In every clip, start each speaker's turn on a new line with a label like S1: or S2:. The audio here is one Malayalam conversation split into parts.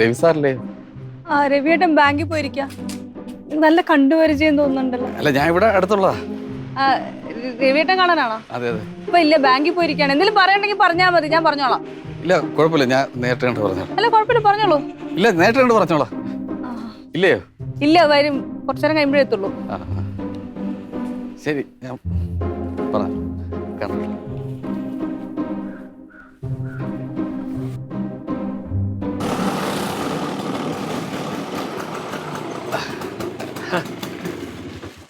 S1: രവി സാറല്ലേ?
S2: ആ രവിയേട്ടൻ ബാങ്കിൽ പോയിരിക്കാം. നല്ല കണ്ടുപരിചയം തോന്നുന്നുണ്ടല്ലോ.
S1: അല്ല, ഞാൻ ഇവിടെ അടുത്തുള്ളതാ.
S2: രവിയേട്ടൻ കാണാനാണോ?
S1: അതെ അതെ.
S2: ഇപ്പൊ ഇല്ല, ബാങ്കിൽ പോയിരിക്കാണ്. എന്തെങ്കിലും പറയണ്ടെങ്കിൽ പറഞ്ഞാൽ മതി, ഞാൻ പറഞ്ഞോളാം.
S1: ഇല്ല കുഴപ്പമില്ല, ഞാൻ നേരിട്ട് കണ്ട് പറഞ്ഞോളാം.
S2: അല്ല കുഴപ്പമില്ല, പറഞ്ഞോളൂ.
S1: ഇല്ല, നേരിട്ട് കണ്ട് പറഞ്ഞോളാം. ഇല്ലയോ?
S2: ഇല്ല, വരും, കുറച്ചു നേരം കഴിയുമ്പോഴേ എത്തുള്ളൂ.
S1: ശരി, ഞാൻ പറഞ്ഞു.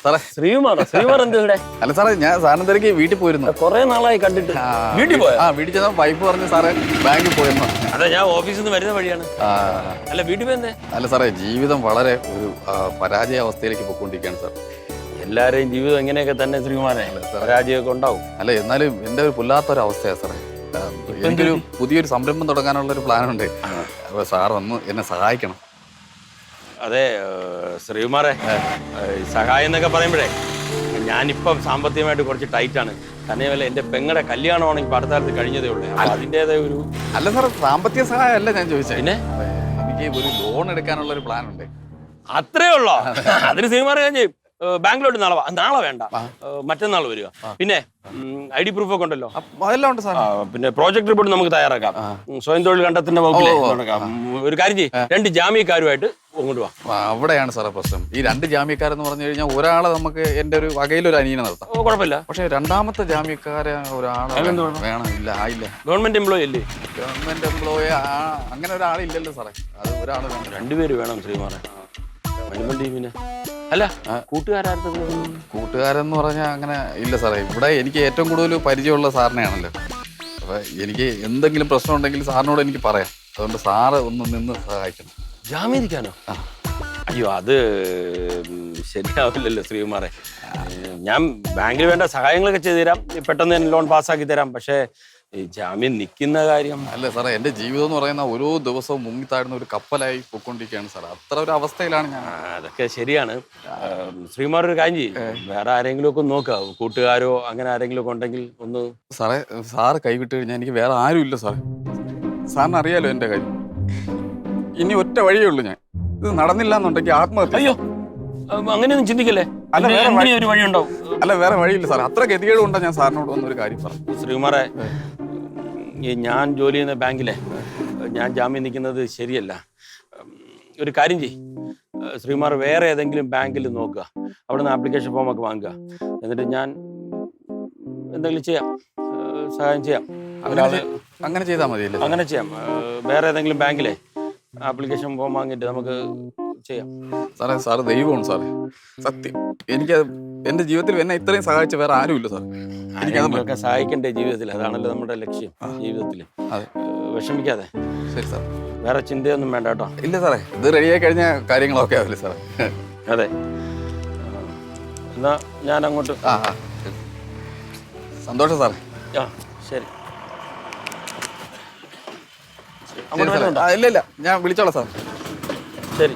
S1: സാറേ,
S3: ശ്രീകുമാർ എന്ത് ഇവിടെ?
S1: അല്ല സാറേ, ഞാൻ സാറിന് തിരക്കി വീട്ടിൽ പോയിരുന്നു.
S3: കൊറേ നാളായി കണ്ടിട്ട്. വീട്ടിൽ പോയോ?
S1: വീട്ടിൽ ചെന്ന വൈഫ് പറഞ്ഞു സാറേ ബാങ്കിൽ പോയെന്നോ.
S3: അതെ, ഞാൻ ഓഫീസിൽ നിന്ന് വരുന്ന വഴിയാണ്. അല്ല, വീട്ടിൽ പോയെന്തേ?
S1: അല്ല സാറേ, ജീവിതം വളരെ ഒരു പരാജയ അവസ്ഥയിലേക്ക് പോയിക്കൊണ്ടിരിക്കുകയാണ് സാർ.
S3: എല്ലാവരെയും ജീവിതം എങ്ങനെയൊക്കെ തന്നെ ശ്രീകുമാരെ, പരാജയമൊക്കെ ഉണ്ടാവും.
S1: അല്ല, എന്നാലും എൻ്റെ ഒരു പുല്ലാത്തൊരു അവസ്ഥയാണ് സാറേ. എനിക്കൊരു പുതിയൊരു സംരംഭം തുടങ്ങാനുള്ളൊരു പ്ലാനുണ്ട്. അപ്പോൾ സാർ ഒന്ന് എന്നെ സഹായിക്കണം.
S3: അതെ ശ്രീകുമാറെ, സഹായം എന്നൊക്കെ പറയുമ്പോഴേ ഞാനിപ്പം സാമ്പത്തികമായിട്ട് കുറച്ച് ടൈറ്റാണ്. തന്നെയല്ല, എൻ്റെ പെങ്ങളുടെ കല്യാണമാണ് ഇപ്പോൾ അടുത്ത കാലത്ത് കഴിഞ്ഞതേ ഉള്ളൂ. അപ്പോൾ അതിൻ്റെതായ ഒരു... അല്ല
S1: സാർ, സാമ്പത്തിക സഹായം അല്ല ഞാൻ ചോദിച്ചത്.
S3: പിന്നെ
S1: എനിക്ക് ഒരു ലോൺ എടുക്കാനുള്ളൊരു പ്ലാൻ ഉണ്ട്.
S3: അത്രേ ഉള്ളോ? അതിന് ശ്രീകുമാർ ഞാൻ ചെയ്യും. ബാങ്കിലോട്ട് നാളെ വേണ്ട, മറ്റന്നാൾ വരിക. പിന്നെ ID പ്രൂഫ് ഒക്കെ ഉണ്ടല്ലോ?
S1: അതെല്ലാം ഉണ്ട് സാർ.
S3: പിന്നെ പ്രോജക്ട് റിപ്പോർട്ട് നമുക്ക് തയ്യാറാക്കാം. സ്വയം തൊഴിൽ കണ്ടെത്തുന്ന വകുപ്പിലെ ഒരു കാര്യം ചെയ്യും, 2 ജാമ്യക്കാരുമായിട്ട് അങ്ങോട്ട് വാ.
S1: അവിടെയാണ് സാറേ പ്രശ്നം. ഈ 2 ജാമ്യക്കാരെന്ന് പറഞ്ഞു കഴിഞ്ഞാൽ ഒരാളെ നമുക്ക് എൻ്റെ ഒരു വകയിലൊരു അനിയനെ നിർത്താം.
S3: കുഴപ്പമില്ല.
S1: പക്ഷെ രണ്ടാമത്തെ ജാമ്യക്കാരെ ഒരാളെ വേണം. ഇല്ല, ആയില്ല.
S3: ഗവൺമെന്റ് എംപ്ലോയി അല്ലേ?
S1: ഗവൺമെന്റ് എംപ്ലോയി അങ്ങനെ ഒരാളില്ലല്ലോ സാറേ. അത് ഒരാൾ വേണം.
S3: 2 പേര് വേണം ശ്രീകുമാറെ. പിന്നെ അല്ല,
S1: കൂട്ടുകാരെന്ന് പറഞ്ഞാൽ അങ്ങനെ ഇല്ല സാറേ. ഇവിടെ എനിക്ക് ഏറ്റവും കൂടുതൽ പരിചയമുള്ള സാറിനെയാണല്ലോ. അപ്പൊ എനിക്ക് എന്തെങ്കിലും പ്രശ്നം ഉണ്ടെങ്കിൽ സാറിനോട് എനിക്ക് പറയാം. അതുകൊണ്ട് സാറ് ഒന്ന് നിന്ന് സഹായിക്കണം.
S3: ജാമ്യരിക്കാനോ? അയ്യോ, അത് ശരിയാവില്ലല്ലോ ശ്രീകുമാറെ. ഞാൻ ബാങ്കിൽ വേണ്ട സഹായങ്ങളൊക്കെ ചെയ്തു തരാം, പെട്ടെന്ന് തന്നെ ലോൺ പാസ്സാക്കി തരാം. പക്ഷേ ജാമ്യം നിൽക്കുന്ന കാര്യം...
S1: അല്ല സാറേ, എൻ്റെ ജീവിതം എന്ന് പറയുന്ന ഓരോ ദിവസവും മുങ്ങിത്താഴുന്ന ഒരു കപ്പലായി പോയിക്കൊണ്ടിരിക്കുകയാണ് സാർ. അത്ര ഒരു അവസ്ഥയിലാണ് ഞാൻ.
S3: അതൊക്കെ ശരിയാണ് ശ്രീകുമാർ. ഒരു കാര്യം ചെയ്യും, വേറെ ആരെങ്കിലും ഒക്കെ നോക്കുക, കൂട്ടുകാരോ അങ്ങനെ ആരെങ്കിലും ഒക്കെ ഉണ്ടെങ്കിൽ ഒന്ന്...
S1: സാറേ, സാറ് കൈവിട്ട് കഴിഞ്ഞാൽ എനിക്ക് വേറെ ആരും ഇല്ല സാറേ. സാറിന് അറിയാലോ എൻ്റെ കാര്യം. ഇനി ഒറ്റ വഴിയേ ഉള്ളൂ. ഞാൻ ഇത് നടന്നില്ല എന്നുണ്ടെങ്കിൽ ആത്മഹത്യ.
S3: അയ്യോ, അങ്ങനെയൊന്നും ചിന്തിക്കല്ലേ. ഒരു വഴി ഉണ്ടാവും.
S1: അല്ല, വേറെ വഴിയില്ല സാർ. അത്ര ഗതികേട് കൊണ്ടാ ഞാൻ സാറിനോട് വന്നൊരു കാര്യം പറഞ്ഞു.
S3: ശ്രീകുമാറെ, ഞാൻ ജോലി ചെയ്യുന്ന ബാങ്കിലെ ഞാൻ ജാമ്യം നിൽക്കുന്നത് ശരിയല്ല. ഒരു കാര്യം ചെയ്യും, ശ്രീകുമാർ വേറെ ഏതെങ്കിലും ബാങ്കിൽ നോക്കുക, അവിടെ നിന്ന് ആപ്ലിക്കേഷൻ ഫോമൊക്കെ വാങ്ങുക. എന്നിട്ട് ഞാൻ എന്തെങ്കിലും ചെയ്യാം, സഹായം ചെയ്യാം.
S1: അങ്ങനെ ചെയ്താൽ മതിയല്ലേ?
S3: അങ്ങനെ ചെയ്യാം. വേറെ ഏതെങ്കിലും ബാങ്കിലെ ആപ്ലിക്കേഷൻ ഫോം വാങ്ങിയിട്ട് നമുക്ക് ചെയ്യാം.
S1: സാറേ, സാറ് ദൈവമാണ് സാറേ. സത്യം, എനിക്കത് എൻ്റെ ജീവിതത്തിൽ എന്നെ ഇത്രയും സഹായിച്ച വേറെ ആരുമില്ല സാർ.
S3: എനിക്കതൊക്കെ സഹായിക്കണ്ടേ ജീവിതത്തിൽ? അതാണല്ലോ നമ്മുടെ ലക്ഷ്യം ജീവിതത്തിൽ.
S1: അതെ,
S3: വിഷമിക്കാതെ.
S1: ശരി സാർ.
S3: വേറെ ചിന്തയൊന്നും വേണ്ട കേട്ടോ.
S1: ഇല്ല സാറേ, ഇത് റെഡിയായി കഴിഞ്ഞ കാര്യങ്ങളൊക്കെ ആവില്ലേ സാറേ?
S3: അതെ, എന്നാ ഞാൻ അങ്ങോട്ട്.
S1: സന്തോഷം സാറേ.
S3: ശരി.
S1: ഇല്ല, ഞാൻ വിളിച്ചോളാം സാർ.
S3: ശരി.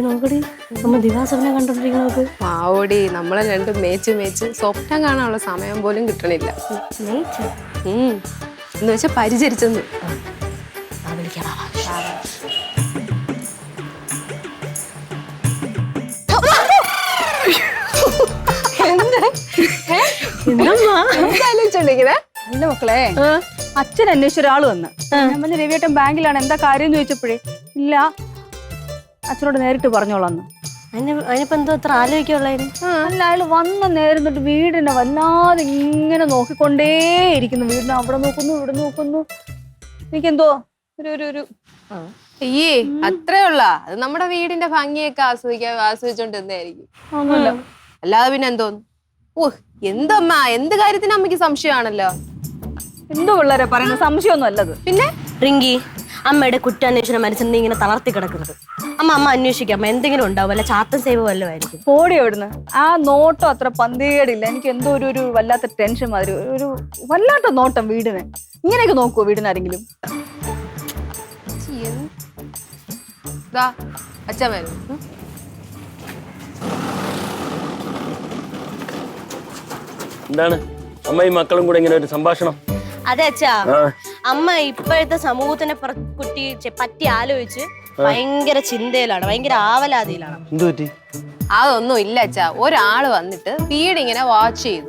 S4: നോക്കടി, നമ്മ ദിവാസ്വപ്നം കണ്ടോണ്ടിരിക്കണോക്ക്.
S5: പാവോടി, നമ്മളെ 2 മേച്ച് സ്വപ്നം കാണാനുള്ള സമയം പോലും കിട്ടണില്ല. എന്ന് വെച്ചാൽ പരിചരിച്ചെന്ന്.
S2: എന്റെ മക്കളെ, അച്ഛൻ അന്വേഷിച്ച ഒരാള് വന്ന് ഞാൻ പറഞ്ഞ രവിയേട്ടൻ ബാങ്കിലാണ്, എന്താ കാര്യം ചോദിച്ചപ്പോഴേ ഇല്ല, അച്ഛനോട് നേരിട്ട് പറഞ്ഞോളാന്ന്.
S4: അതിനിപ്പോ എന്തോ അത്ര ആലോചിക്കുള്ളതിന്?
S2: അല്ല, അയാൾ വന്ന നേരം തൊട്ട് വീടിനെ വല്ലാതെ ഇങ്ങനെ നോക്കിക്കൊണ്ടേയിരിക്കുന്നു. വീടിനെ അവിടെ നോക്കുന്നു, ഇവിടെ നോക്കുന്നു. എനിക്കെന്തോ ഒരു
S5: അയ്യേ, അത്രേ ഉള്ള. അത് നമ്മുടെ വീടിന്റെ ഭംഗിയൊക്കെ ആസ്വദിച്ചോണ്ടിരുന്നായിരിക്കും. അല്ലാതെ പിന്നെ എന്തോന്നു? എന്തമ്മ, എന്ത് കാര്യത്തിന് അമ്മയ്ക്ക് സംശയമാണല്ലോ.
S2: എന്തോ പിള്ളേരെ പറയുന്നത്, സംശയമൊന്നും അല്ലത്.
S5: പിന്നെ
S4: റിങ്കി, അമ്മയുടെ കുറ്റാന്വേഷണം മനസ്സിൽ ഇങ്ങനെ തളർത്തി കിടക്കുന്നത്. അമ്മ അന്വേഷിക്കാം, എന്തെങ്കിലും ഉണ്ടാവും, അല്ല ചാത്തൻ സേവ വല്ലതും ആയിരിക്കും.
S2: ഓടി എവിടുന്ന്? ആ നോട്ടം അത്ര പന്തേടില്ല. എനിക്ക് എന്തോ ഒരു വല്ലാത്ത ടെൻഷൻ മാതിരി, ഒരു വല്ലാത്ത നോട്ടം വീടിന്. ഇങ്ങനെയൊക്കെ നോക്കുവോ വീടിനാരെങ്കിലും?
S5: അച്ഛൻ വരും.
S3: എന്താണ് അമ്മയും മക്കളും കൂടെ ഇങ്ങനെ ഒരു സംഭാഷണം?
S4: അതെ അച്ഛാ,
S3: ആ.
S4: അമ്മ ഇപ്പോഴത്തെ സമൂഹത്തിനെ പറ്റി ആലോചിച്ച് ഭയങ്കര ചിന്തയിലാണ്, ഭയങ്കര ആവലാതിയിലാണ്.
S3: എന്തു പറ്റി?
S5: അതൊന്നും ഇല്ല അച്ഛാ. ഒരാള് വന്നിട്ട് വീട് ഇങ്ങനെ വാച്ച് ചെയ്തു.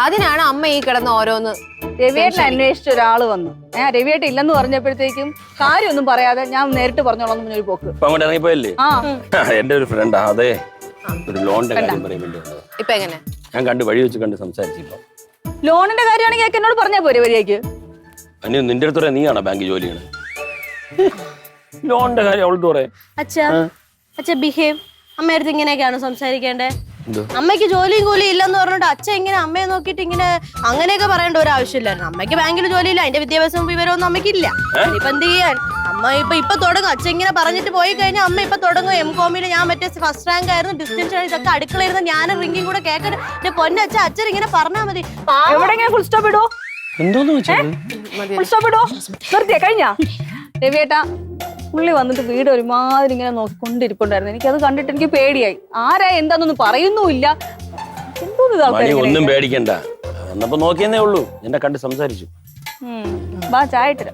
S5: അതിനാണ് അമ്മ ഈ കിടന്ന് ഓരോന്ന്.
S2: രവിയേട്ടൻ അന്വേഷിച്ച ഒരാള് വന്നു. രവിയേട്ടൻ ഇല്ലെന്ന് പറഞ്ഞപ്പോഴത്തേക്കും കാര്യമൊന്നും പറയാതെ ഞാൻ നേരിട്ട് പറഞ്ഞോളാം ഒരു പോക്ക്.
S3: ഇപ്പൊ അങ്ങോട്ട് ഇറങ്ങിപ്പോയല്ലേ?
S2: ആ
S3: എന്റെ ഒരു ഫ്രണ്ടാ. അതെ, ഒരു ലോണിന്റെ കാര്യം പറയാൻ വേണ്ടി വന്നത്.
S5: ഇപ്പൊ എങ്ങനെ?
S3: ഞാൻ കണ്ട് വഴി വെച്ച് കണ്ട് സംസാരിച്ചിപ്പോ.
S2: ലോണിന്റെ കാര്യമാണെങ്കിൽ എന്നോട് പറഞ്ഞാ പോരെ വരികയ്ക്ക്.
S3: അനി നിന്റെ അടുത്ത് നീയാണോ ബാങ്ക് ജോലി ചെയ്യണത്? ലോണിന്റെ കാര്യം അവൾക്ക് പറയാം.
S4: അച്ഛാ ബിഹേവ്. അമ്മയടുത്ത് ഇങ്ങനെയൊക്കെയാണ് സംസാരിക്കേണ്ടേ? അമ്മയ്ക്ക് ജോലിയും കൂലിയും ഇല്ലെന്ന് പറഞ്ഞിട്ട് അച്ഛൻ ഇങ്ങനെ അമ്മയെ നോക്കിയിട്ട് ഇങ്ങനെ അങ്ങനെയൊക്കെ പറയേണ്ട ഒരു ആവശ്യമില്ലായിരുന്നു. അമ്മയ്ക്ക് ബാങ്കിൽ ജോലിയില്ല, അതിന്റെ വിദ്യാഭ്യാസവും വിവരമൊന്നും അമ്മയ്ക്കില്ല. ഇപ്പൊ എന്ത് ചെയ്യാൻ? അമ്മ ഇപ്പൊ തുടങ്ങും. അച്ഛൻ ഇങ്ങനെ പറഞ്ഞിട്ട് പോയി കഴിഞ്ഞാൽ അമ്മ ഇപ്പൊ തുടങ്ങും. MCOM ഞാൻ മറ്റേ ഫസ്റ്റ് റാങ്ക് ആയിരുന്നു, ഡിസ്റ്റൻഷൻ ഇതൊക്കെ അടുക്കളയിരുന്ന ഞാനും റിംഗും കൂടെ കേൾക്കട്ടെ. എന്റെ പൊന്നച്ഛ, അച്ഛൻ ഇങ്ങനെ പറഞ്ഞാൽ മതി.
S2: എവിടെങ്ങനെ ഫുൾ സ്റ്റോപ്പ് ഇടോ?
S3: എന്തോന്ന് വെച്ചാൽ
S2: ഫുൾ സ്റ്റോപ്പ് ഇടോ? നിർത്തിയാ കഴിഞ്ഞാ? രവിയേട്ടാ, പുള്ളി വന്നിട്ട് വീട് ഒരുമാതിരി ഇങ്ങനെ നോക്കിക്കൊണ്ടിരിപ്പുണ്ടായിരുന്നു. എനിക്കത് കണ്ടിട്ട് എനിക്ക് പേടിയായി. ആരാ എന്താന്നൊന്നും പറയുന്നുമില്ല.
S3: ഒന്നും പേടിക്കണ്ട, എന്നപ്പോ നോക്കിയെന്നേ ഉള്ളൂ. എന്നെ കണ്ട് സംസാരിച്ചു.
S2: ബാ ചായ ഇട്ടു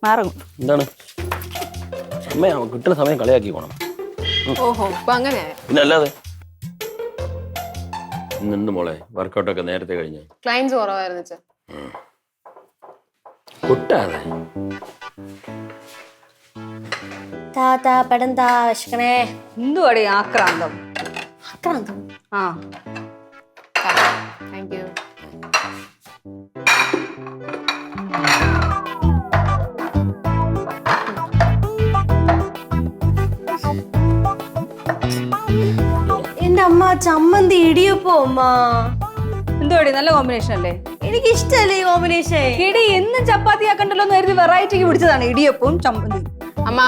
S2: മാറും.
S3: എന്താണ് അമ്മ കിട്ടുന്ന സമയം കളിയാക്കി പോണം.
S5: ഓഹോ, ഇപ്പൊ അങ്ങനെ.
S3: പിന്നെ അല്ലാതെ നിന്ന് മോളെ വർക്കൗട്ടൊക്കെ നേരത്തെ കഴിഞ്ഞു.
S5: ക്ലയൻസ് കുറവായിരുന്നു അച്ഛാ.
S3: കുട്ടാതെ
S2: എന്തുവാടേ ആക്രാന്തം? ആ
S5: താങ്ക് യു.
S4: എന്റെ അമ്മ ചമ്മന്തി ഇടിയപ്പോ അമ്മ.
S2: എന്തുവാടി നല്ല കോമ്പിനേഷൻ അല്ലേ?
S4: എനിക്ക് ഇഷ്ടല്ലേ ഈ കോമ്പിനേഷൻ.
S2: ഇടി എന്നും ചപ്പാത്തി ആക്കണ്ടല്ലോ എന്ന് കരുതി വെറൈറ്റിക്ക് പിടിച്ചതാണ് ഇടിയപ്പവും ചമ്മന്തി.
S5: അമ്മ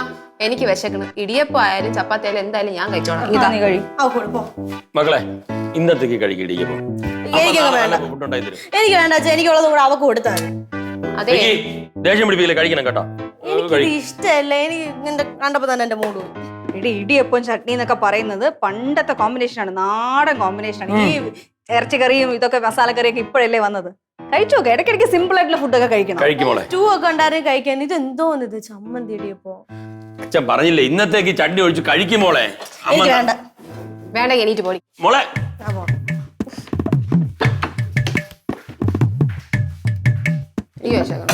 S5: എനിക്ക് വിശക്കണം. ഇടിയപ്പം ആയാലും ചപ്പാത്തി ആയാലും എന്തായാലും ഞാൻ കഴിച്ചോളാം.
S2: ഇതാ നീ കഴി.
S3: മക്കളെ ഇന്നത്തേക്ക് കഴിക്കടിക്കുമ്പോ
S4: എനിക്കൊക്കെ വേണ്ട, എനിക്ക് വേണ്ട അച്ഛാ. എനിക്കുള്ളത് കൂടെ അവക്ക് കൊടുത്താൽ
S5: അതെ.
S3: ദേഷ്യം പിടിപ്പിക്കില്ല, കഴിക്കണം കേട്ടോ.
S4: എനിക്ക് ഇഷ്ടല്ല. എനിക്ക് ഇങ്ങനത്തെ കണ്ടപ്പോ തന്നെ എന്റെ മൂഡ് പോയി.
S2: ഇടിയപ്പവും ചട്നി എന്നൊക്കെ പറയുന്നത് പണ്ടത്തെ കോമ്പിനേഷനാണ്, നാടൻ കോമ്പിനേഷനാണ്. ഈ ഇറച്ചിക്കറിയും ഇതൊക്കെ മസാലക്കറിയൊക്കെ ഇപ്പോഴല്ലേ വന്നത്. കഴിച്ചു നോക്കെ, ഇടയ്ക്കിടയ്ക്ക് സിമ്പിൾ ആയിട്ടുള്ള ഫുഡൊക്കെ കഴിക്കണം.
S3: കഴിക്കുമോളെ
S4: ഒക്കെ ഉണ്ടായിരുന്നു കഴിക്കാൻ. ഇത് എന്തോന്ന് ഇത് ചമ്മന്തി ഇടിയപ്പോ?
S3: അച്ഛൻ പറഞ്ഞില്ലേ ഇന്നത്തേക്ക് ചട്നി ഒഴിച്ച് കഴിക്കുമോളെ.
S4: എനിക്ക് വേണ്ട.
S5: വേണ്ട, എണീറ്റ് പോടി
S3: മോളെ.
S5: എനിക്ക് വിശക്കണം.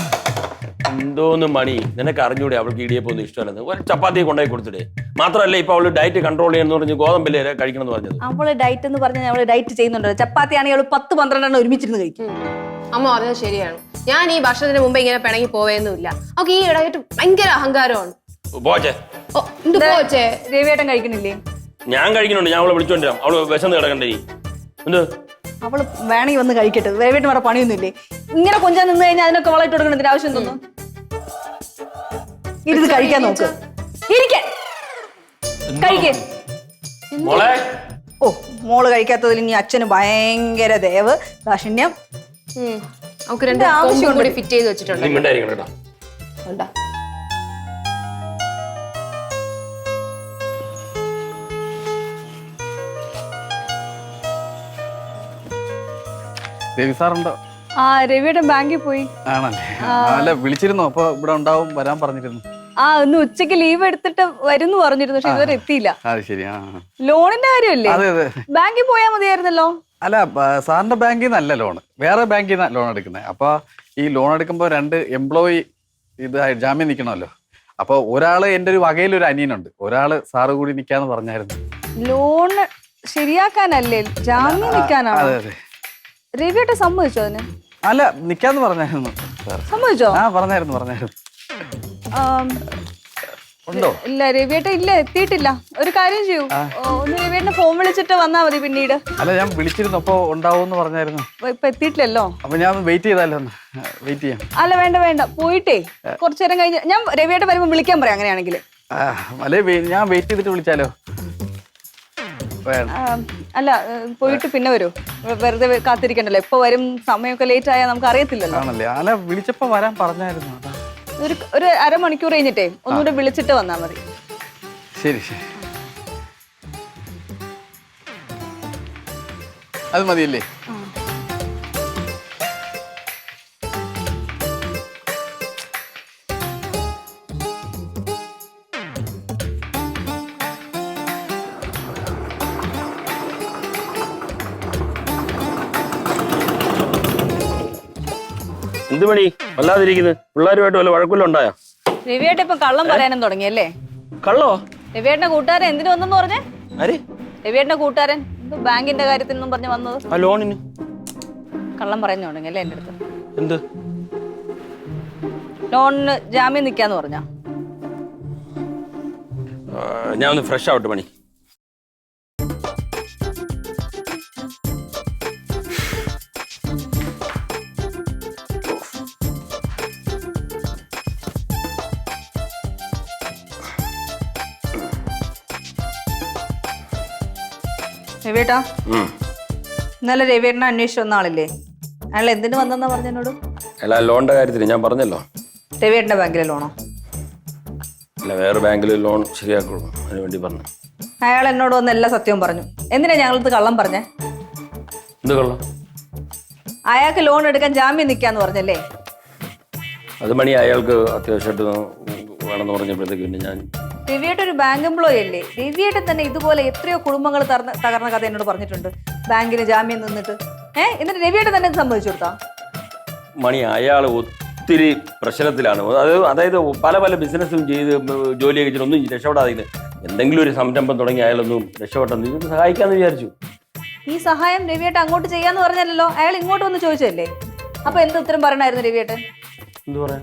S3: എന്തോന്ന് മണി, നിനക്ക് അറിഞ്ഞൂടെ അവൾക്ക് ഇടിയപ്പൊന്നും ഇഷ്ടമല്ലെന്ന്? ഒരു ചപ്പാത്തി കൊണ്ടുപോയി കൊടുത്തിട്ടേ. മാത്രമല്ല ഇപ്പൊ അവള് ഡയറ്റ് കൺട്രോൾ ചെയ്യണമെന്ന് പറഞ്ഞ് ഗോതമ്പല്ലേ കഴിക്കണം എന്ന് പറഞ്ഞത്.
S2: അവള് ഡയറ്റ് എന്ന് പറഞ്ഞാൽ അവള് ഡയറ്റ് ചെയ്യുന്നുണ്ടോ? ചപ്പാത്തി ആണെങ്കിൽ അവള് 10-12 ഒരുമിച്ചിരുന്ന് കഴിക്കും.
S5: അമ്മ പറഞ്ഞത് ശരിയാണ്. ഞാൻ ഈ ഭക്ഷണത്തിന് മുമ്പ് ഇങ്ങനെ പിണങ്ങി പോവേന്നുമില്ല. അവൾക്ക് ഈ ഇടയായിട്ട് ഭയങ്കര അഹങ്കാരമാണ്.
S3: പോച്ചേ,
S5: എന്ത് പോച്ചേ?
S2: രവിയേട്ടൻ കഴിക്കണില്ലേ?
S3: ഞാൻ കഴിക്കുന്നുണ്ട്. ഞാൻ അവളെ വിളിച്ചോണ്ടിരാം. അവള് വിശന്ന് കിടക്കണ്ടേ. എന്ത്
S2: അവള് വേണമെങ്കിൽ വന്ന് കഴിക്കട്ടെ. രവിയേട്ടൻ വേറെ പണിയൊന്നുമില്ലേ? ഇങ്ങനെ കൊഞ്ചാൻ നിന്ന് കഴിഞ്ഞാൽ അതിനൊക്കെ വളയിട്ട് കൊടുക്കണതിന്റെ ആവശ്യം തോന്നുന്നു. ഇരുന്ന് കഴിക്കാൻ നോക്ക്. ഇരിക്കാൻ കഴിക്കേ.
S3: മോളെ.
S2: ഓ, മോള് കഴിക്കാത്തതിൽ ഇനി അച്ഛന് ഭയങ്കര ദയവ് ദാക്ഷിണ്യം.
S5: അവൾക്ക് 2 ആവശ്യം കൂടി ഫിറ്റ് ചെയ്ത് വെച്ചിട്ടുണ്ട്.
S3: നീ മിണ്ടായിരിക്കണം കേട്ടോ.
S5: ഉണ്ടാ.
S1: രവി സാറുണ്ടോ?
S2: ആ, രവിയുടെ ബാങ്കിൽ പോയി.
S1: ആണല്ലേ? അല്ല, വിളിച്ചിരുന്നു. അപ്പൊ ഇവിടെ ഉണ്ടാവും, വരാൻ പറഞ്ഞിരുന്നു.
S2: ആ, ഇന്ന് ഉച്ചക്ക് ലീവ് എടുത്തിട്ട് വരുന്നു പറഞ്ഞിരുന്നു. പക്ഷെ ഇതുവരെ എത്തിയില്ല.
S1: അത് ശരി.
S2: ലോണിന്റെ കാര്യമല്ലേ?
S1: അതെ അതെ.
S2: ബാങ്കിൽ പോയാൽ മതിയായിരുന്നല്ലോ.
S1: അല്ല, സാറിന്റെ ബാങ്കിൽ നിന്നല്ല ലോണ്, വേറെ ബാങ്കിൽ നിന്നാണ് ലോൺ എടുക്കുന്നത്. അപ്പൊ ഈ ലോൺ എടുക്കുമ്പോൾ 2 എംപ്ലോയി ഇത് ജാമ്യം നിൽക്കണമല്ലോ. അപ്പൊ ഒരാള് എൻ്റെ ഒരു വകയിലൊരു അനിയനുണ്ട്, ഒരാള് സാറ് കൂടി നിൽക്കാന്ന് പറഞ്ഞായിരുന്നു.
S2: ലോണ് ശരിയാക്കാനല്ലേ, ജാമ്യം നിൽക്കാനാണ്?
S1: അതെ അതെ.
S2: രവിയേട്ടൻ സമ്മതിച്ചോ അതിന്?
S1: അല്ല, നിൽക്കാന്ന് പറഞ്ഞായിരുന്നു.
S2: സമ്മതിച്ചോ?
S1: ആ, പറഞ്ഞായിരുന്നു. ഉണ്ടോ?
S2: ഇല്ല, രവിയേട്ടൻ ഇല്ല, എത്തിയിട്ടില്ല. ഒരു കാര്യം ചെയ്യൂ, ഒന്ന് രവിയേട്ടനെ ഫോൺ വിളിച്ചിട്ട് വന്നാ മതി പിന്നീട്.
S1: അല്ല, ഞാൻ വിളിച്ചിരുന്നു, അപ്പൊ ഉണ്ടാവും പറഞ്ഞായിരുന്നു.
S2: ഇപ്പൊ എത്തിയിട്ടില്ലല്ലോ.
S1: അപ്പൊ ഞാൻ വെയിറ്റ് ചെയ്താലോ? വെയിറ്റ് ചെയ്യാം.
S2: അല്ല, വേണ്ട, പോയിട്ടേ കുറച്ചു നേരം കഴിഞ്ഞ് ഞാൻ രവിയേട്ടൻ വരുമ്പോ വിളിക്കാൻ പറയാം. അങ്ങനെയാണെങ്കിൽ
S1: അല്ലെ, ഞാൻ വെയിറ്റ് ചെയ്തിട്ട് വിളിച്ചാലോ?
S2: അല്ല, പോയിട്ട് പിന്നെ വരൂ, വെറുതെ കാത്തിരിക്കണ്ടല്ലോ. എപ്പോ വരും, സമയമൊക്കെ ലേറ്റ് ആയാൽ നമുക്ക് അറിയത്തില്ലല്ലോ.
S1: ആണല്ലേ? അല്ല, വിളിച്ചപ്പോ വരാൻ പറഞ്ഞായിരുന്നു.
S2: ഒരു അരമണിക്കൂർ കഴിഞ്ഞിട്ടേ ഒന്നുകൂടെ വിളിച്ചിട്ട് വന്നാ മതി.
S1: ശരി ശരി, അത് മതിയല്ലേ?
S3: എന്ത് പണി വല്ലാതിരിക്കുന്നത്? പിള്ളേരുമായിട്ട് വല്ല വഴക്കുള്ള ഉണ്ടായോ?
S2: രവിയേട്ട ഇപ്പൊ കള്ളം പറയാനും തുടങ്ങിയല്ലേ?
S3: കള്ളോ?
S2: രവിയേട്ടന്റെ കൂട്ടുകാരൻ എന്തിനു വന്നെന്ന് പറഞ്ഞേ?
S3: ആര്?
S2: രവിയേട്ടന്റെ കൂട്ടുകാരൻ ബാങ്കിന്റെ കാര്യത്തിനൊന്നും പറഞ്ഞ് വന്നത്.
S3: ആ ലോണിന്
S2: കള്ളം പറയാൻ തുടങ്ങിയല്ലേ എന്റെ അടുത്ത്?
S3: എന്ത്
S2: ലോണിന് ജാമ്യം നിക്കാന്ന് പറഞ്ഞ?
S3: ഞാൻ ഒന്ന് ഫ്രഷ് ആവട്ടെ പണി.
S2: രവിയേട്ടാ, ഇന്നലെ രവിയേട്ടനെ അന്വേഷിച്ചു വന്ന ആളില്ലേ? അയാൾ എന്തിനു വന്നെന്നാ പറഞ്ഞോട്?
S3: അല്ല ലോണിന്റെ കാര്യത്തിന് ഞാൻ പറഞ്ഞല്ലോ.
S2: രവിയേട്ടന്റെ ബാങ്കിലെ ലോണോ?
S3: അല്ല വേറെ ബാങ്കിൽ ലോൺ ശരിയാക്കുള്ളൂ, അതിന് വേണ്ടി പറഞ്ഞു.
S2: അയാൾ എന്നോട് വന്ന് എല്ലാ സത്യവും പറഞ്ഞു. എന്തിനാ ഞങ്ങളത് കള്ളം പറഞ്ഞേ?
S3: എന്ത് കള്ളം?
S2: അയാൾക്ക് ലോൺ എടുക്കാൻ ജാമ്യം നിക്കാന്ന് പറഞ്ഞല്ലേ?
S3: അത് മണി അയാൾക്ക് അത്യാവശ്യമായിട്ട് വേണമെന്ന് പറഞ്ഞപ്പോഴത്തേക്ക് പിന്നെ ഞാൻ
S2: രവിയേട്ട ഒരു ബാങ്ക് എംപ്ലോയി അല്ലേ? രവിയേട്ടൻ തന്നെ ഇതുപോലെ എത്രയോ കുടുംബങ്ങൾ തകർന്ന കഥ എന്നോട് പറഞ്ഞിട്ടുണ്ട്. ബാങ്കിന് ജാമ്യം നിന്നിട്ട് എന്നിട്ട് രവിയേട്ടൻ തന്നെ സമ്മതിച്ചു കൊടുത്താ?
S3: മണി അയാൾ ഒത്തിരി പ്രശ്നത്തിലാണ്. അതായത് പല പല ബിസിനസ്സും ചെയ്ത് ജോലിയൊക്കെ ചെയ്തിട്ട് ഒന്നും രക്ഷപ്പെടാതെ എന്തെങ്കിലും ഒരു സംരംഭം തുടങ്ങി അയാളൊന്നും രക്ഷപ്പെട്ടെന്ന് ഇത് സഹായിക്കാന്ന് വിചാരിച്ചു.
S2: ഈ സഹായം രവിയേട്ടൻ അങ്ങോട്ട് ചെയ്യാന്ന് പറഞ്ഞല്ലോ, അയാൾ ഇങ്ങോട്ട് വന്ന് ചോദിച്ചല്ലേ? അപ്പൊ എന്ത് ഉത്തരം പറയണായിരുന്നു രവിയേട്ടൻ?
S3: എന്ത് പറയാ?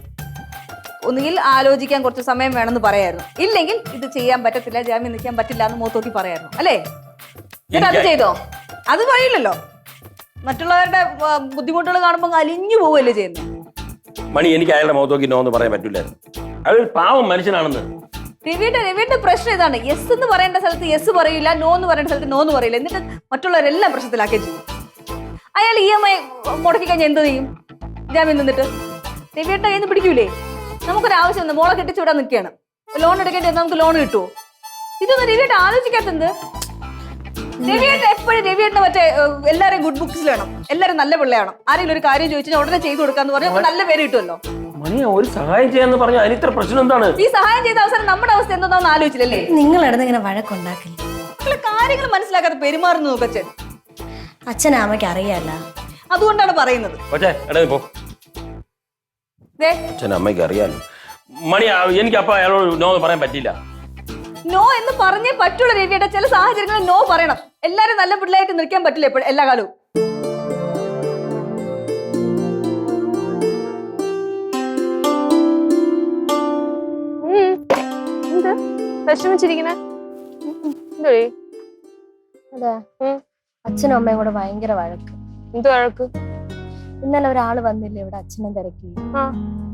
S2: ഒന്നുകിൽ ആലോചിക്കാൻ കുറച്ച് സമയം വേണമെന്ന് പറയായിരുന്നു, ഇല്ലെങ്കിൽ ഇത് ചെയ്യാൻ പറ്റത്തില്ല, ജാമ്യം നിൽക്കാൻ പറ്റില്ല എന്ന് മുഖത്തോക്കി പറയായിരുന്നു അല്ലേ? എന്നിട്ട് അത് ചെയ്തോ? അത് പറയില്ലല്ലോ. മറ്റുള്ളവരുടെ ബുദ്ധിമുട്ടുകൾ കാണുമ്പോൾ അലിഞ്ഞു പോവല്ലേ ചെയ്യുന്നത്?
S3: മണി എനിക്ക് അയാളുടെ മുഖത്തോക്കി നോ എന്ന് പറയാൻ പറ്റില്ലായിരുന്നു. അയാൾ പാവം മനുഷ്യനാണെന്ന്.
S2: രവിയുടെ പ്രശ്നം ഇതാണ്. യെസ് എന്ന് പറയേണ്ട സ്ഥലത്ത് യെസ് പറയില്ല, നോ എന്ന് പറയേണ്ട സ്ഥലത്ത് നോ എന്ന് പറയില്ല. എന്നിട്ട് മറ്റുള്ളവരെല്ലാം പ്രശ്നത്തിലാക്കുകയും ചെയ്യും. അയാൾ EMI മുടക്കി കഴിഞ്ഞാൽ എന്ത് ചെയ്യും? ജാമ്യം നിന്നിട്ട് രവിയേട്ട കയ്യിൽ നിന്ന് പിടിക്കൂലേ? നമുക്കൊരു ആവശ്യം വന്നു, മോളെ കെട്ടിച്ചുവിടാൻ നിൽക്കുകയാണ്, ലോൺ എടുക്കേണ്ടി വന്നാൽ നമുക്ക് ലോൺ കിട്ടുമോ? ഇതൊന്നും രവിയേട്ട ആലോചിക്കാത്തത്. രവിയേട്ട എപ്പോഴും രവിയേട്ടനെ മറ്റേ എല്ലാവരെയും ഗുഡ് ബുക്സ് വേണം, എല്ലാവരും നല്ല പിള്ളയാണ്, ആരെങ്കിലും ഒരു കാര്യം ചോദിച്ചാൽ ഉടനെ ചെയ്തു കൊടുക്കാന്ന് പറഞ്ഞാൽ നല്ല പേര് കിട്ടുമല്ലോ.
S3: മണി ഒരു സഹായം ചെയ്യാന്ന് പറഞ്ഞു, അതിന് ഇത്ര പ്രശ്നം എന്താണ്?
S2: ഈ സഹായം ചെയ്ത അവസാനം നമ്മുടെ അവസ്ഥ എന്താണെന്ന് ആലോചിച്ചില്ലല്ലേ?
S4: നിങ്ങൾ ഇടന്നിങ്ങനെ വഴക്കുണ്ടാക്കില്ല.
S2: കാര്യങ്ങൾ മനസ്സിലാക്കാതെ പെരുമാറുന്നു നോക്കച്ചൻ.
S4: അച്ഛനും അമ്മയ്ക്ക് അറിയാല്ല,
S2: അതുകൊണ്ടാണ് പറയുന്നത്.
S3: അമ്മയ്ക്ക് അറിയാലോ മണി. എനിക്ക് അപ്പൊ അയാളോട് നോ പറയാൻ പറ്റില്ല.
S2: നോ എന്ന് പറഞ്ഞേ പറ്റുള്ള രവിയേട്ട. ചില സാഹചര്യങ്ങളിൽ നോ പറയണം. എല്ലാരും നല്ല പിള്ളേരായിട്ട് നിൽക്കാൻ പറ്റില്ല എപ്പോഴും എല്ലാ കാലവും.
S5: വിഷമിച്ചിരിക്കണേ?
S4: അതെ, അച്ഛനും അമ്മയും കൂടെ ഭയങ്കര വഴക്ക്.
S5: എന്ത് വഴക്ക്?
S4: ഇന്നലെ ഒരാള് വന്നില്ലേ ഇവിടെ അച്ഛനെ തിരക്കി.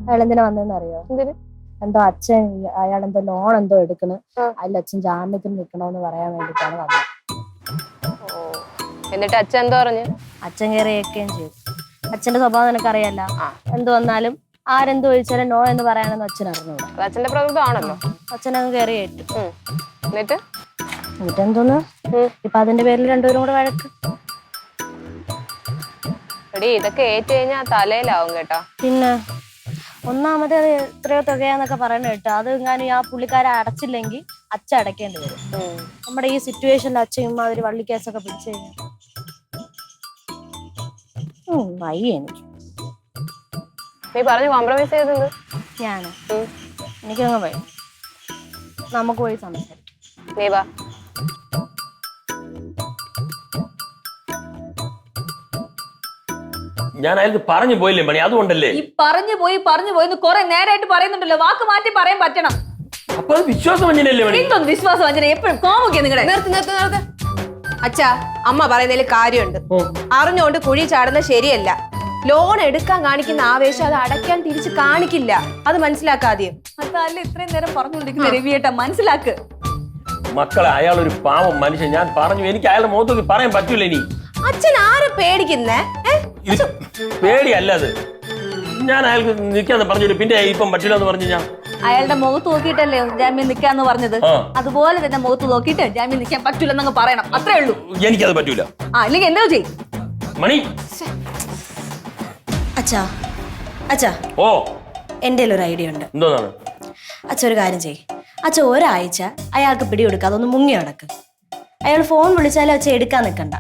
S4: അയാൾ എന്തിനാ വന്നതെന്ന് അറിയോ? എന്തോ അച്ഛൻ അയാളെന്തോ ലോൺ എന്തോ എടുക്കണ്, അതിൽ അച്ഛൻ ജാമ്യത്തിന് നിൽക്കണോന്ന് പറയാൻ വേണ്ടിട്ടാണ് വന്നത്.
S5: എന്നിട്ട് അച്ഛൻ എന്തോ പറഞ്ഞു?
S4: അച്ഛൻ കയറിയേക്കുകയും ചെയ്തു. അച്ഛന്റെ സ്വഭാവം നിനക്കറിയാല്ല, എന്ത് വന്നാലും ആരെന്ത് ചോദിച്ചാലും നോ എന്ന് പറയാനെന്ന് അച്ഛൻ അറിഞ്ഞൂടാ.
S5: അച്ഛന്റെ പ്രകൃതമാണല്ലോ.
S4: അച്ഛനങ്ങ് കയറിയേറ്റു.
S5: എന്നിട്ട്
S4: എന്തോന്ന് ഇപ്പൊ അതിന്റെ പേരിൽ രണ്ടുപേരും കൂടെ വഴക്ക്.
S5: എടി ഇതൊക്കെ ഏറ്റു കഴിഞ്ഞാൽ തലയിലാവും കേട്ടാ.
S4: പിന്നെ ഒന്നാമത് അത് എത്രയോ തുകയാന്നൊക്കെ പറയണ കേട്ടോ. അത് എങ്ങാനും ആ പുള്ളിക്കാരെ അടച്ചില്ലെങ്കിൽ അച്ഛൻ അടയ്ക്കേണ്ടി വരും. നമ്മുടെ ഈ സിറ്റുവേഷനിൽ അച്ഛനും അവര് വള്ളിക്കേസൊക്കെ പിടിച്ചു കഴിഞ്ഞാൽ വയ്യ എനിക്ക്.
S5: നീ പറഞ്ഞു കോംപ്രമൈസ് ചെയ്തത്?
S4: ഞാന് എനിക്കങ്ങ് വയ്യ. നമുക്ക് പോയി സംസാരിക്കാം.
S5: നീ വാ.
S3: ഞാൻ അയാൾക്ക് പറഞ്ഞു പോയില്ലേ മണി, അതുകൊണ്ടല്ലേ.
S2: ഈ പറഞ്ഞു പോയി കുറെ നേരമായിട്ട് പറയുന്നുണ്ടല്ലോ, വാക്ക് മാറ്റി പറയാൻ പറ്റണം.
S3: അപ്പൊ വിശ്വാസം വഞ്ചനയല്ലേ മണി?
S2: എന്തൊന്നും വിശ്വാസം വഞ്ചന എപ്പോഴും കോമൊക്കെ നിങ്ങളുടെ.
S5: നിർത്ത്. അച്ഛാ, അമ്മ പറയുന്നതിൽ കാര്യമുണ്ട്. അറിഞ്ഞോണ്ട് കുഴി ചാടുന്നത് ശരിയല്ല. ലോൺ എടുക്കാൻ കാണിക്കുന്ന ആവേശം അത് അടയ്ക്കാൻ തിരിച്ച് കാണിക്കില്ല. അത് മനസ്സിലാക്കാതെയും.
S2: അതല്ല ഇത്രയും നേരം പറഞ്ഞുകൊണ്ടിരിക്കുന്ന രവിയേട്ട, മനസ്സിലാക്ക്.
S3: മക്കളെ അയാൾ ഒരു പാവം മനുഷ്യൻ. ഞാൻ പറഞ്ഞു, എനിക്ക് അയാളുടെ മുഖത്തൊക്കെ പറയാൻ പറ്റൂല. ഇനി
S5: അച്ഛൻ ആരെ പേടിക്കുന്നേ?
S3: പേടിയല്ല അത്. ഞാൻ അയാൾക്ക് നിൽക്കാന്ന് പറഞ്ഞിട്ട് പിന്നെ ഇപ്പം പറ്റില്ല എന്ന് പറഞ്ഞു. ഞാൻ
S2: അയാളുടെ മുഖത്ത് നോക്കിയിട്ടല്ലേ ജാമ്യം നിൽക്കാന്ന് പറഞ്ഞത്. അതുപോലെ തന്നെ മുഖത്ത് നോക്കിയിട്ട് ജാമ്യം നിൽക്കാൻ പറ്റൂലെന്നങ്ങ് പറയണം, അത്രേ ഉള്ളൂ.
S3: എനിക്കത് പറ്റൂല.
S2: അല്ലെങ്കിൽ എന്താ ചെയ്യും
S3: മണി?
S4: അച്ഛാ
S3: ഓ,
S4: എന്റെ ഒരു ഐഡിയ ഉണ്ട്.
S3: എന്തോന്നാണ്?
S4: അച്ഛ ഒരു കാര്യം ചെയ്യ്. അച്ഛ ഒരാഴ്ച അയാൾക്ക് പിടികൊടുക്കാതെ ഒന്ന് മുങ്ങി നടക്ക്. അയാൾ ഫോൺ വിളിച്ചാലും അച്ഛ എടുക്കാൻ നിൽക്കണ്ട.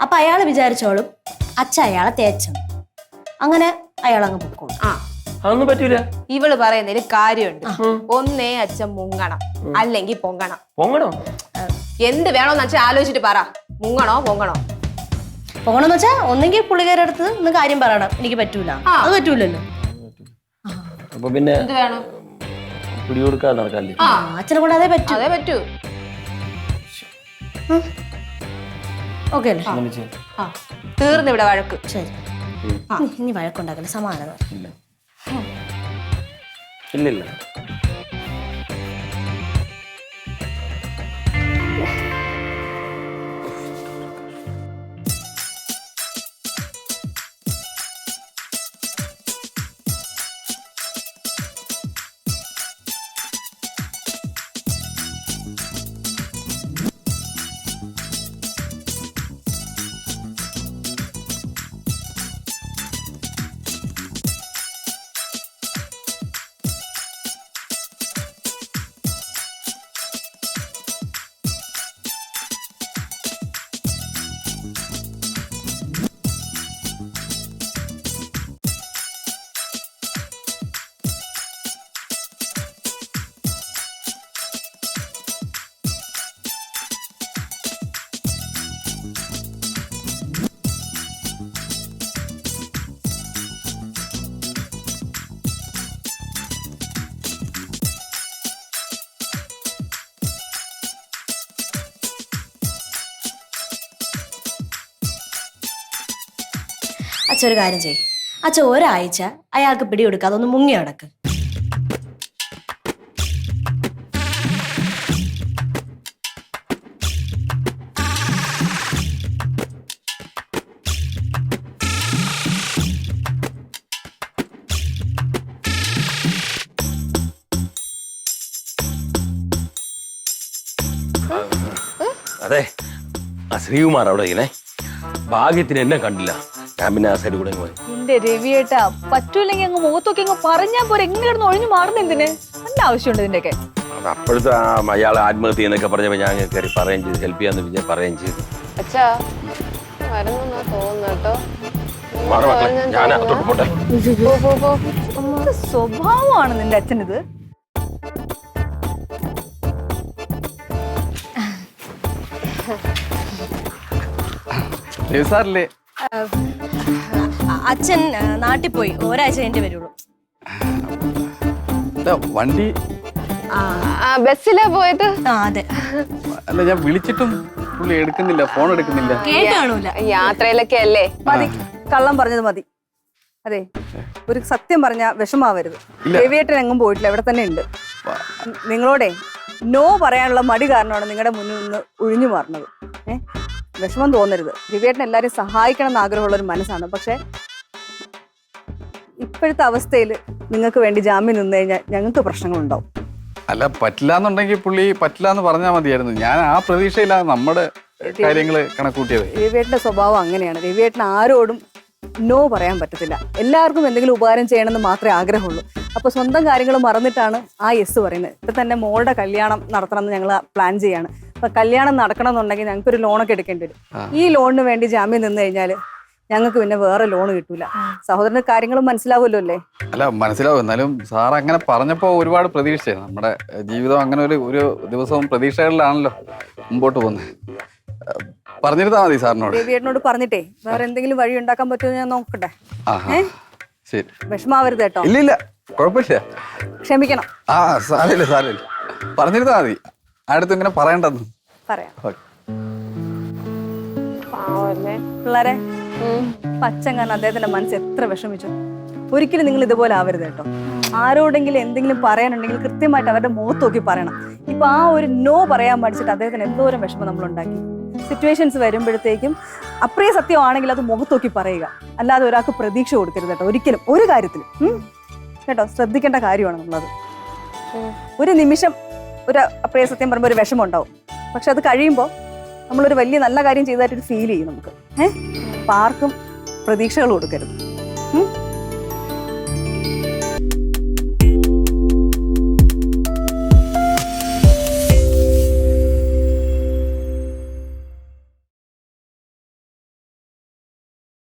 S4: അപ്പൊ അയാൾ വിചാരിച്ചോളും അച്ഛ അയാളെ തേച്ചെന്ന്. അങ്ങനെ അയാൾ അങ്ങ് പൊക്കോളും.
S5: ആ
S3: അതൊന്നും പറ്റൂല.
S5: ഇവള് പറയുന്നതിൽ കാര്യമുണ്ട്. ഒന്നേ അച്ഛൻ മുങ്ങണം, അല്ലെങ്കിൽ പൊങ്ങണം.
S3: പൊങ്ങണോ?
S5: എന്ത് വേണോന്ന് വെച്ചാൽ ആലോചിച്ചിട്ട് പറ. മുങ്ങണോ പൊങ്ങണോ?
S4: പൊങ്ങണമെന്ന് വെച്ചാൽ ഒന്നെങ്കിൽ പുള്ളിക്കാരുടെ അടുത്ത് ഒന്ന് കാര്യം പറയണം, എനിക്ക് പറ്റൂല. അത് പറ്റൂലല്ലോ.
S3: അപ്പൊ പിന്നെ
S5: എന്ത് വേണം?
S3: പിടികൊടുക്കാതെ നടക്കാല്ലേ?
S5: ആ
S4: അച്ഛനെ കൊണ്ട് അതേ പറ്റൂ.
S5: അതേ പറ്റൂ.
S4: ഓക്കെ അല്ലേ?
S5: ആ തീർന്നു ഇവിടെ വഴക്ക്.
S4: ശരി, ഇനി വഴക്കുണ്ടാക്കല്ലേ, സമാധാനം.
S3: ഇല്ലില്ല.
S4: അച്ഛൻ ഒരു കാര്യം ചെയ്യും. അച്ഛൻ ഒരാഴ്ച അയാൾക്ക് പിടികൊടുക്കാതെ ഒന്ന് മുങ്ങി നടക്ക്.
S3: അതെ, ആ ശ്രീകുമാർ അവിടെ ഇങ്ങനെ ഭാഗ്യത്തിന് എന്നെ കണ്ടില്ല. ഞാൻ പിന്നെ ആ സൈഡ് കൂടെ പോയി.
S2: എന്റെ രവിയേട്ടാ, പറ്റൂല്ലെങ്കിൽ അങ്ങ് മുഖത്തൊക്കെ അങ്ങ് പറഞ്ഞാ പോരെ. എങ്ങനെ കിടന്ന് ഒഴിഞ്ഞു മാറുന്ന എന്തിന്? നല്ല ആവശ്യമുണ്ട് ഇതിന്റെയൊക്കെ.
S3: അപ്പോഴത്തെ അയാൾ ആത്മഹത്യ എന്നൊക്കെ പറഞ്ഞപ്പോ ഞാൻ കയറി പറയുകയും ചെയ്തു, ഹെൽപ്പ് ചെയ്യാന്ന് പിന്നെ പറയുകയും ചെയ്തു.
S6: അച്ഛാ വരുന്നെന്നാ തോന്നുന്നു കേട്ടോ.
S3: മാറ് മക്കളെ, ഞാൻ അകത്തോട്ട് പോട്ടെ.
S2: എന്ത് സ്വഭാവമാണ് നിന്റെ അച്ഛനിത്?
S1: സാറില്ലേ?
S4: അച്ഛൻ നാട്ടിൽ പോയി, ഒരാഴ്ച കഴിഞ്ഞേ വരുള്ളൂ.
S1: വണ്ടി
S6: ബസ്സിലാ പോയത്.
S4: അതെ.
S1: അല്ല, ഞാൻ വിളിച്ചിട്ടും പുള്ളി എടുക്കുന്നില്ല, ഫോൺ എടുക്കുന്നില്ല.
S4: കേട്ട് കാണൂല.
S6: യാത്രയിലൊക്കെ അല്ലേ.
S2: മതി, കള്ളം പറഞ്ഞത് മതി. അതെ, ഒരു സത്യം പറഞ്ഞ വിഷമാവരുത്. രവിയേട്ടൻ എങ്ങും പോയിട്ടില്ല, ഇവിടെ തന്നെ ഉണ്ട്. നിങ്ങളോടെ നോ പറയാനുള്ള മടി കാരണമാണ് നിങ്ങളുടെ മുന്നിൽ നിന്ന് ഒഴിഞ്ഞു മാറുന്നത്. വിഷമം തോന്നരുത്. രവിയേട്ടൻ എല്ലാവരും സഹായിക്കണം എന്ന് ആഗ്രഹമുള്ള ഒരു മനസ്സാണ്. പക്ഷെ ഇപ്പോഴത്തെ അവസ്ഥയിൽ നിങ്ങൾക്ക് വേണ്ടി ജാമ്യം നിന്ന് കഴിഞ്ഞാൽ ഞങ്ങൾക്ക് പ്രശ്നങ്ങളുണ്ടാവും.
S1: അല്ല, പറ്റില്ല എന്നുണ്ടെങ്കിൽ പുള്ളി പറ്റില്ല എന്ന് പറഞ്ഞാൽ മതിയായിരുന്നു. ഞാൻ ആ പ്രതീക്ഷയിലാണ് നമ്മുടെ കാര്യങ്ങൾ കണക്കൂട്ടിയത്.
S2: രവിയേട്ടന്റെ സ്വഭാവം അങ്ങനെയാണ്. രവിയേട്ടൻ ആരോടും നോ പറയാൻ പറ്റത്തില്ല. എല്ലാവർക്കും എന്തെങ്കിലും ഉപകാരം ചെയ്യണമെന്ന് മാത്രമേ ആഗ്രഹമുള്ളൂ. അപ്പൊ സ്വന്തം കാര്യങ്ങൾ മറന്നിട്ടാണ് ആ യെസ് പറയുന്നത്. ഇപ്പൊ തന്നെ മോളുടെ കല്യാണം നടത്തണം എന്ന് ഞങ്ങൾ പ്ലാൻ ചെയ്യാണ്. അപ്പൊ കല്യാണം നടക്കണം എന്നുണ്ടെങ്കിൽ ഞങ്ങൾക്കൊരു ലോണൊക്കെ എടുക്കേണ്ടി വരും. ഈ ലോണിന് വേണ്ടി ജാമ്യം നിന്ന് കഴിഞ്ഞാൽ ഞങ്ങൾക്ക് പിന്നെ വേറെ ലോൺ കിട്ടൂല. സഹോദരന് കാര്യങ്ങളും മനസ്സിലാവുമല്ലോ അല്ലേ?
S1: അല്ല, മനസ്സിലാവും. എന്നാലും സാർ അങ്ങനെ പറഞ്ഞപ്പോൾ ഒരുപാട് പ്രതീക്ഷ. നമ്മുടെ ജീവിതം അങ്ങനെ ഒരു ദിവസവും പ്രതീക്ഷകളിലാണല്ലോ മുമ്പോട്ട് പോകുന്നത്. പറഞ്ഞിരുന്നാ മതി സാറിനോട്.
S2: രവിയേട്ടനോട് പറഞ്ഞിട്ടേ വേറെ എന്തെങ്കിലും വഴി ഉണ്ടാക്കാൻ പറ്റുമോ ഞാൻ നോക്കട്ടെ.
S1: ശരി,
S2: വിഷമാവരുത് കേട്ടോ.
S1: ഇല്ലില്ല, കുഴപ്പമില്ല.
S2: ക്ഷമിക്കണം.
S1: സാരമില്ല സാരമില്ല, പറഞ്ഞിരുന്നാ മതി. അടുത്ത് ഇങ്ങനെ പറയണ്ടെന്ന്
S2: പറയാം.
S6: പാവല്ലേ
S2: പിള്ളേരെ, പച്ചങ്ങാൻ അദ്ദേഹത്തിന്റെ മനസ്സ് എത്ര വിഷമിച്ചു. ഒരിക്കലും നിങ്ങൾ ഇതുപോലെ ആവരുത് കേട്ടോ. ആരോടെങ്കിലും എന്തെങ്കിലും പറയാനുണ്ടെങ്കിൽ കൃത്യമായിട്ട് അവരുടെ മുഖത്ത് നോക്കി പറയണം. ഇപ്പൊ ആ ഒരു നോ പറയാൻ പഠിച്ചിട്ട് അദ്ദേഹത്തിന് എന്തോരം വിഷമം നമ്മൾ ഉണ്ടാക്കി. സിറ്റുവേഷൻസ് വരുമ്പോഴത്തേക്കും അപ്രിയ സത്യമാണെങ്കിൽ അത് മുഖത്ത് നോക്കി പറയുക, അല്ലാതെ ഒരാൾക്ക് പ്രതീക്ഷ കൊടുക്കരുത് കേട്ടോ. ഒരിക്കലും ഒരു കാര്യത്തിലും കേട്ടോ. ശ്രദ്ധിക്കേണ്ട കാര്യമാണ് നമ്മളത്. ഒരു നിമിഷം ഒരു അപ്രിയ സത്യം പറയുമ്പോൾ ഒരു വിഷമം ഉണ്ടാവും. പക്ഷെ അത് കഴിയുമ്പോൾ നമ്മളൊരു വലിയ നല്ല കാര്യം ചെയ്തതായിട്ടൊരു ഫീൽ ചെയ്യും നമുക്ക്. അപ്പൊ ആർക്കും പ്രതീക്ഷകൾ കൊടുക്കരുത്.